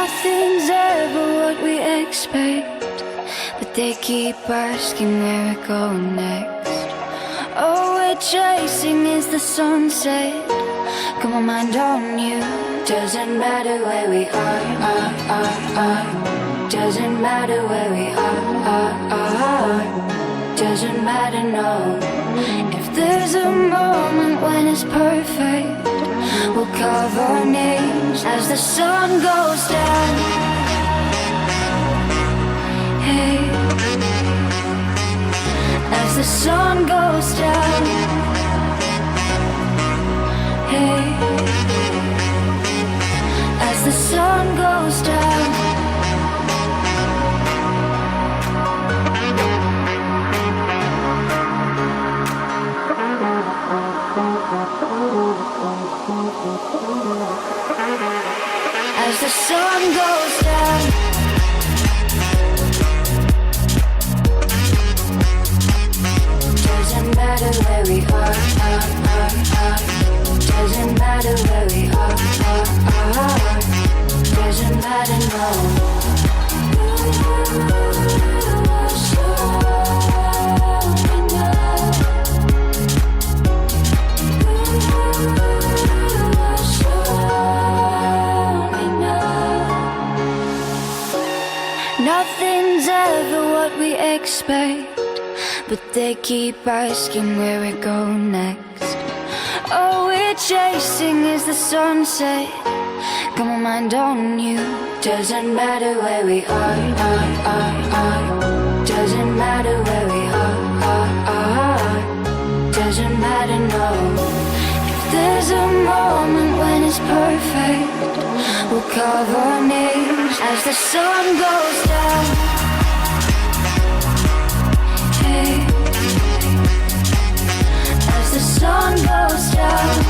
Nothing's ever what we expect, but they keep asking where we're going next. All we're chasing is the sunset. Got my mind on you. Doesn't matter where we are. Doesn't matter where we are. Doesn't matter, no. If there's a moment when it's perfect, we'll carve our names as the sun goes down. Hey, as the sun goes down. Hey, as the sun goes down. As the sun goes down. Doesn't matter where we are. Doesn't matter where we are. Doesn't matter, no. Nothing's ever what we expect, but they keep asking where we're going next. All we're chasing is the sunset. Got my mind on you. Doesn't matter where we are. Doesn't matter where we are. Doesn't matter, no. If there's a moment when it's perfect, we'll carve our names as the sun goes down. Hey, as the sun goes down.